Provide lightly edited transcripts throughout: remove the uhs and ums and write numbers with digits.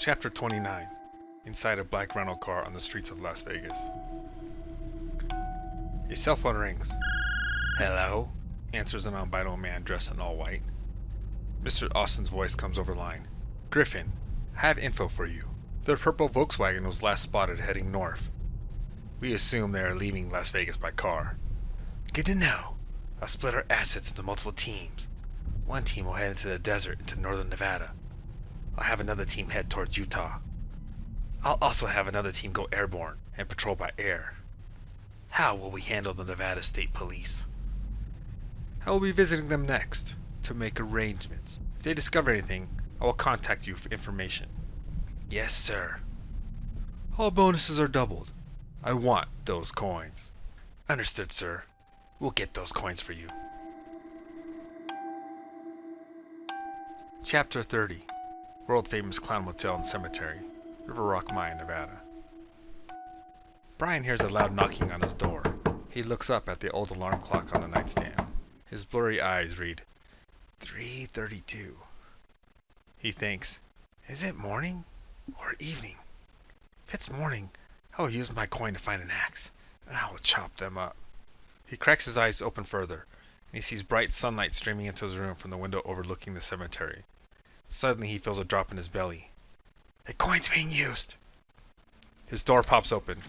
Chapter 29. Inside a black rental car on the streets of Las Vegas. A cell phone rings. "Hello?" answers an albino man dressed in all white. Mr. Austin's voice comes over the line. "Griffin, I have info for you. Their purple Volkswagen was last spotted heading north. We assume they are leaving Las Vegas by car." "Good to know. I'll split our assets into multiple teams. One team will head into the desert into northern Nevada. I'll have another team head towards Utah. I'll also have another team go airborne and patrol by air. How will we handle the Nevada State Police?" "I will be visiting them next to make arrangements. If they discover anything, I will contact you for information." "Yes, sir." "All bonuses are doubled. I want those coins." "Understood, sir. We'll get those coins for you." Chapter 30. World-famous clown motel and cemetery, River Rock Mine, Nevada. Brian hears a loud knocking on his door. He looks up at the old alarm clock on the nightstand. His blurry eyes read 3:32. He thinks, is it morning or evening? If it's morning, I will use my coin to find an axe, and I will chop them up. He cracks his eyes open further, and he sees bright sunlight streaming into his room from the window overlooking the cemetery. Suddenly he feels a drop in his belly. A coin's being used! His door pops open.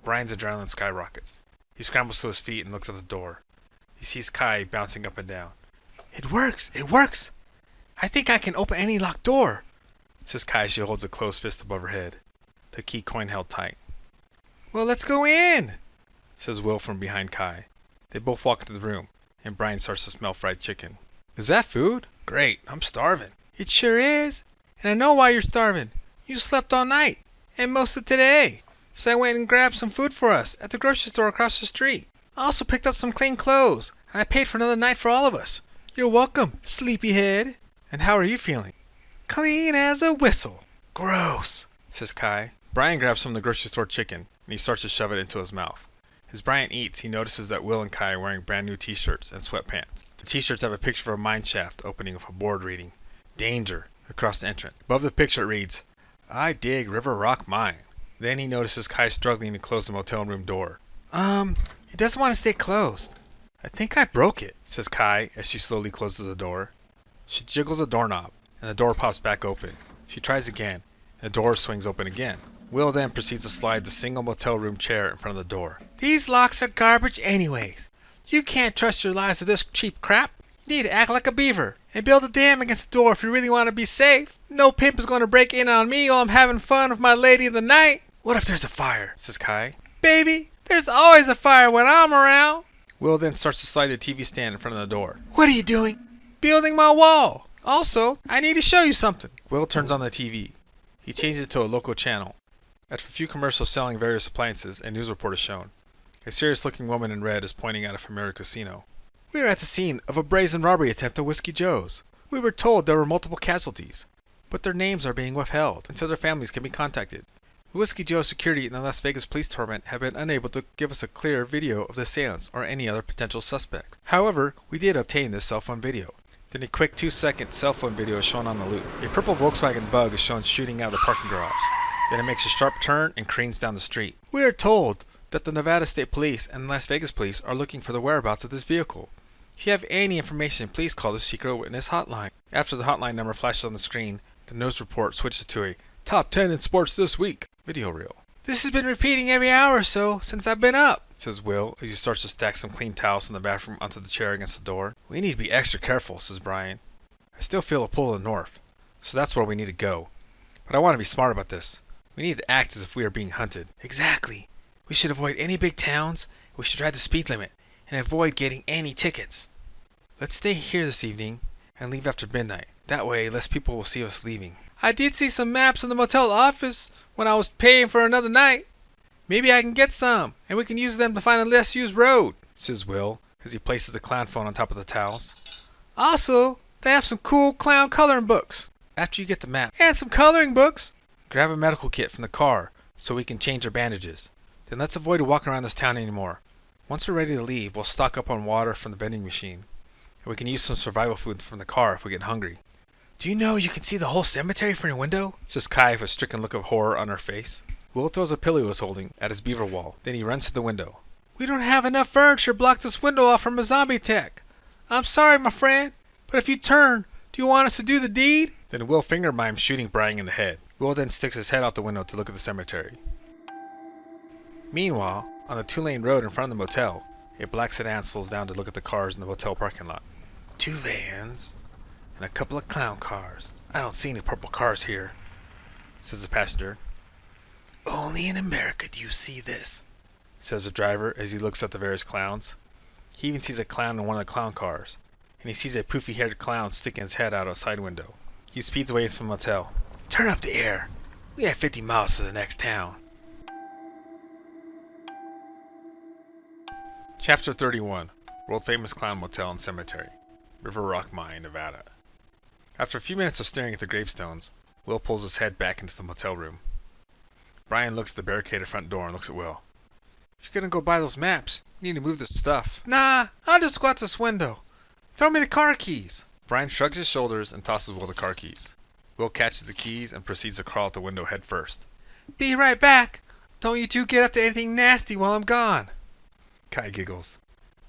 Brian's adrenaline skyrockets. He scrambles to his feet and looks at the door. He sees Kai bouncing up and down. "It works! It works! I think I can open any locked door," says Kai as she holds a closed fist above her head, the key coin held tight. "Well, let's go in," says Will from behind Kai. They both walk into the room, and Brian starts to smell fried chicken. "Is that food? Great, I'm starving." "It sure is, and I know why you're starving. You slept all night, and most of today. So I went and grabbed some food for us at the grocery store across the street. I also picked up some clean clothes, and I paid for another night for all of us. You're welcome, sleepyhead." "And how are you feeling?" "Clean as a whistle." "Gross," says Kai. Brian grabs some of the grocery store chicken, and he starts to shove it into his mouth. As Brian eats, he notices that Will and Kai are wearing brand new t-shirts and sweatpants. The t-shirts have a picture of a mine shaft opening with a board reading "Danger" across the entrance. Above the picture it reads, "I dig River Rock Mine." Then he notices Kai struggling to close the motel room door. It doesn't want to stay closed. "I think I broke it," says Kai as she slowly closes the door. She jiggles the doorknob, and the door pops back open. She tries again, and the door swings open again. Will then proceeds to slide the single motel room chair in front of the door. "These locks are garbage anyways. You can't trust your lives to this cheap crap. You need to act like a beaver and build a dam against the door if you really want to be safe. No pimp is going to break in on me while I'm having fun with my lady of the night." "What if there's a fire?" says Kai. "Baby, there's always a fire when I'm around." Will then starts to slide the TV stand in front of the door. "What are you doing?" "Building my wall. Also, I need to show you something." Will turns on the TV. He changes it to a local channel. After a few commercials selling various appliances, a news report is shown. A serious-looking woman in red is pointing at a familiar casino. "We are at the scene of a brazen robbery attempt at Whiskey Joe's. We were told there were multiple casualties, but their names are being withheld until their families can be contacted. The Whiskey Joe security and the Las Vegas Police Department have been unable to give us a clear video of the assailants or any other potential suspect. However, we did obtain this cell phone video." Then a quick 2-second cell phone video is shown on the loop. A purple Volkswagen Bug is shown shooting out of the parking garage. Then it makes a sharp turn and careens down the street. "We are told that the Nevada State Police and Las Vegas Police are looking for the whereabouts of this vehicle. If you have any information, please call the Secret Witness hotline." After the hotline number flashes on the screen, the news report switches to a "Top 10 in sports this week" video reel. "This has been repeating every hour or so since I've been up," says Will as he starts to stack some clean towels from the bathroom onto the chair against the door. "We need to be extra careful," says Brian. "I still feel a pull to the north, so that's where we need to go. But I want to be smart about this. We need to act as if we are being hunted." "Exactly. We should avoid any big towns. We should drive the speed limit and avoid getting any tickets. Let's stay here this evening and leave after midnight. That way, less people will see us leaving." "I did see some maps in the motel office when I was paying for another night. Maybe I can get some, and we can use them to find a less used road," says Will as he places the clown phone on top of the towels. "Also, they have some cool clown coloring books." "After you get the map and some coloring books, grab a medical kit from the car so we can change our bandages. Then let's avoid walking around this town anymore. Once we're ready to leave, we'll stock up on water from the vending machine, and we can use some survival food from the car if we get hungry. Do you know you can see the whole cemetery from your window? Says Kai with a stricken look of horror on her face. Will throws a pillow he was holding at his beaver wall. Then he runs to the window. We don't have enough furniture to block this window off from a zombie attack. I'm sorry, my friend, but if you turn, do you want us to do the deed? Then Will finger mimes shooting Brian in the head. Will then sticks his head out the window to look at the cemetery. Meanwhile, on the 2-lane road in front of the motel, a black sedan slows down to look at the cars in the motel parking lot. 2 vans and a couple of clown cars. I don't see any purple cars here, says the passenger. Only in America do you see this, says the driver as he looks at the various clowns. He even sees a clown in one of the clown cars, and he sees a poofy-haired clown sticking his head out a side window. He speeds away from the motel. Turn up the air. We have 50 miles to the next town. Chapter 31. World-famous clown motel and cemetery. River Rock Mine, Nevada. After a few minutes of staring at the gravestones, Will pulls his head back into the motel room. Brian looks at the barricaded front door and looks at Will. If you're gonna go buy those maps, you need to move this stuff. Nah, I'll just go out this window. Throw me the car keys. Brian shrugs his shoulders and tosses Will the car keys. Will catches the keys and proceeds to crawl out the window head first. Be right back. Don't you two get up to anything nasty while I'm gone. Kai giggles.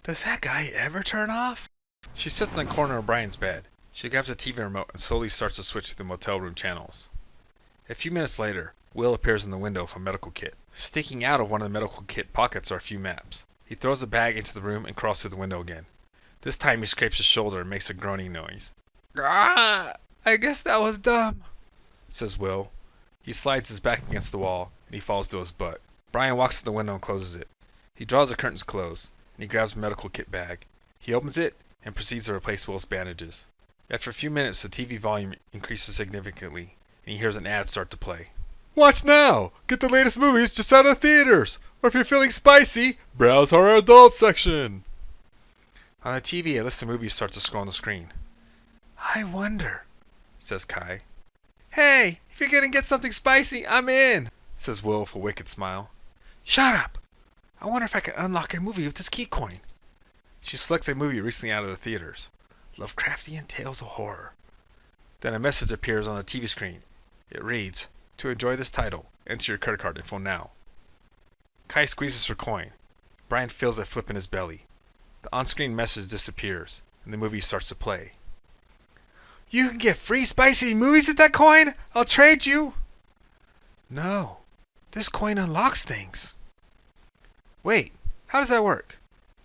Does that guy ever turn off? She sits in the corner of Brian's bed. She grabs a TV remote and slowly starts to switch to the motel room channels. A few minutes later, Will appears in the window with a medical kit. Sticking out of one of the medical kit pockets are a few maps. He throws the bag into the room and crawls through the window again. This time he scrapes his shoulder and makes a groaning noise. Ah, I guess that was dumb, says Will. He slides his back against the wall and he falls to his butt. Brian walks to the window and closes it. He draws the curtains close and he grabs a medical kit bag. He opens it and proceeds to replace Will's bandages. After a few minutes, the TV volume increases significantly and he hears an ad start to play. Watch now! Get the latest movies just out of theaters! Or if you're feeling spicy, browse our adult section! On the TV, a list of movies starts to scroll on the screen. I wonder, says Kai. Hey, if you're gonna get something spicy, I'm in, says Will with a wicked smile. Shut up! I wonder if I can unlock a movie with this key coin. She selects a movie recently out of the theaters. Lovecraftian Tales of Horror. Then a message appears on the TV screen. It reads, to enjoy this title, enter your credit card info now. Kai squeezes her coin. Brian feels a flip in his belly. The on-screen message disappears, and the movie starts to play. You can get free spicy movies with that coin? I'll trade you! No, this coin unlocks things. Wait, how does that work?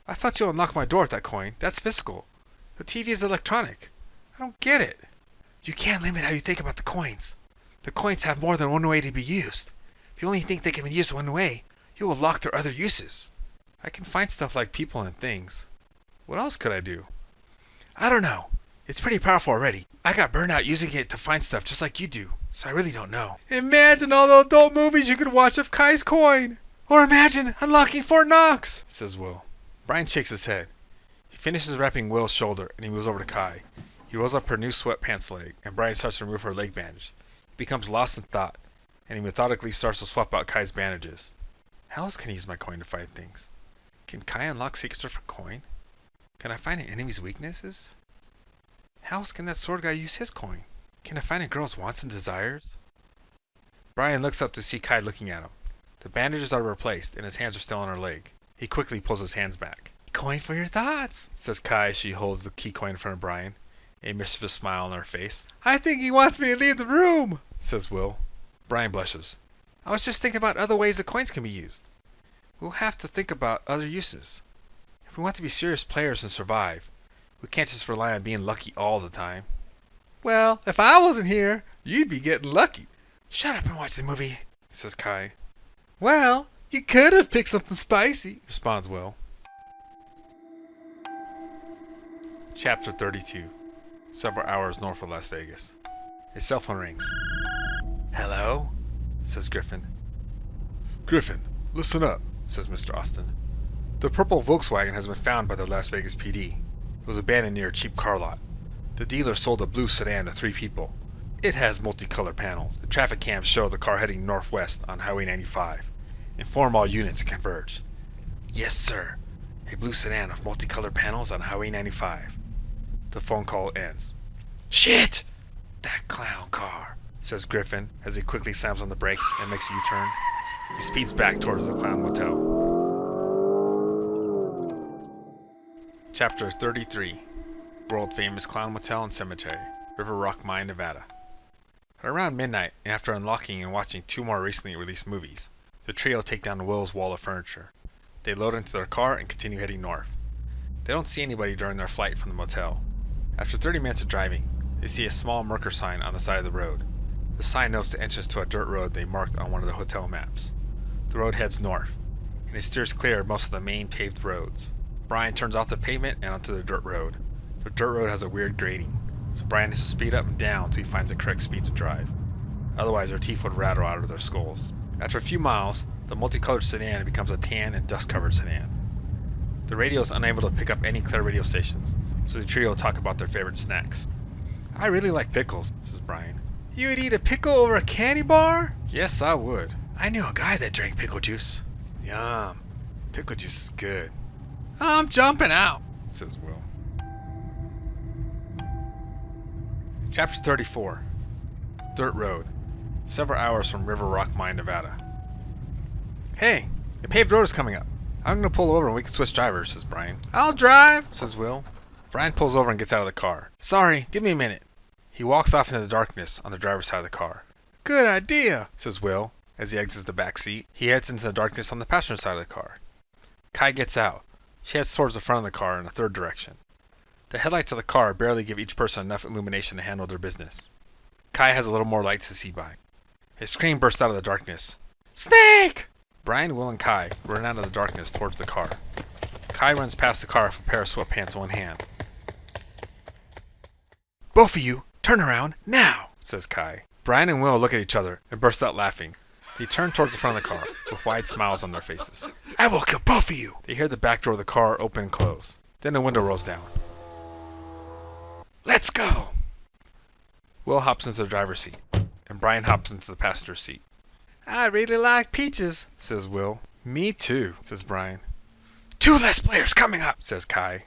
I thought you unlocked my door with that coin. That's physical. The TV is electronic. I don't get it. You can't limit how you think about the coins. The coins have more than one way to be used. If you only think they can be used one way, you will lock their other uses. I can find stuff like people and things. What else could I do? I don't know. It's pretty powerful already. I got burned out using it to find stuff just like you do, so I really don't know. Imagine all the adult movies you could watch with Kai's coin! Or imagine unlocking Fort Knox, says Will. Brian shakes his head. He finishes wrapping Will's shoulder and he moves over to Kai. He rolls up her new sweatpants leg and Brian starts to remove her leg bandage. He becomes lost in thought and he methodically starts to swap out Kai's bandages. How else can I use my coin to fight things? Can Kai unlock secrets with her coin? Can I find an enemy's weaknesses? How else can that sword guy use his coin? Can I find a girl's wants and desires? Brian looks up to see Kai looking at him. The bandages are replaced and his hands are still on her leg. He quickly pulls his hands back. Coin for your thoughts, says Kai as she holds the key coin in front of Brian, a mischievous smile on her face. I think he wants me to leave the room, says Will. Brian blushes. I was just thinking about other ways the coins can be used. We'll have to think about other uses. If we want to be serious players and survive, we can't just rely on being lucky all the time. Well, if I wasn't here, you'd be getting lucky. Shut up and watch the movie, says Kai. Well, you could have picked something spicy, responds Will. Chapter 32. Several hours north of Las Vegas. A cell phone rings. Hello? Says Griffin. Griffin, listen up, says Mr. Austin. The purple Volkswagen has been found by the Las Vegas PD. It was abandoned near a cheap car lot. The dealer sold a blue sedan to 3 people. It has multicolored panels. The traffic cams show the car heading northwest on Highway 95. Inform all units to converge. Yes, sir. A blue sedan with multicolored panels on Highway 95. The phone call ends. Shit! that clown car, says Griffin as he quickly slams on the brakes and makes a U-turn. He speeds back towards the clown motel. Chapter 33. World famous clown motel and cemetery, River Rock Mine, Nevada. At around midnight, and after unlocking and watching 2 more recently released movies, the trio take down Will's wall of furniture. They load into their car and continue heading north. They don't see anybody during their flight from the motel. After 30 minutes of driving, they see a small marker sign on the side of the road. The sign notes the entrance to a dirt road they marked on one of the hotel maps. The road heads north, and it steers clear of most of the main paved roads. Brian turns off the pavement and onto the dirt road. The dirt road has a weird grading, so Brian has to speed up and down until he finds the correct speed to drive. Otherwise, their teeth would rattle out of their skulls. After a few miles, the multicolored sedan becomes a tan and dust-covered sedan. The radio is unable to pick up any clear radio stations, so the trio talk about their favorite snacks. I really like pickles, says Brian. You would eat a pickle over a candy bar? Yes, I would. I knew a guy that drank pickle juice. Yum. Pickle juice is good. I'm jumping out, says Will. Chapter 34. Dirt Road. Several hours from River Rock Mine, Nevada. Hey, the paved road is coming up. I'm going to pull over and we can switch drivers, says Brian. I'll drive, says Will. Brian pulls over and gets out of the car. Sorry, give me a minute. He walks off into the darkness on the driver's side of the car. Good idea, says Will, as he exits the back seat. He heads into the darkness on the passenger side of the car. Kai gets out. She heads towards the front of the car in a third direction. The headlights of the car barely give each person enough illumination to handle their business. Kai has a little more light to see by. His scream bursts out of the darkness. Snake! Brian, Will, and Kai run out of the darkness towards the car. Kai runs past the car with a pair of sweatpants in one hand. Both of you, turn around, now, says Kai. Brian and Will look at each other and burst out laughing. They turn towards the front of the car, with wide smiles on their faces. I will kill both of you! They hear the back door of the car open and close. Then the window rolls down. Let's go! Will hops into the driver's seat, and Brian hops into the passenger seat. I really like peaches, says Will. Me too, says Brian. 2 less players coming up, says Kai.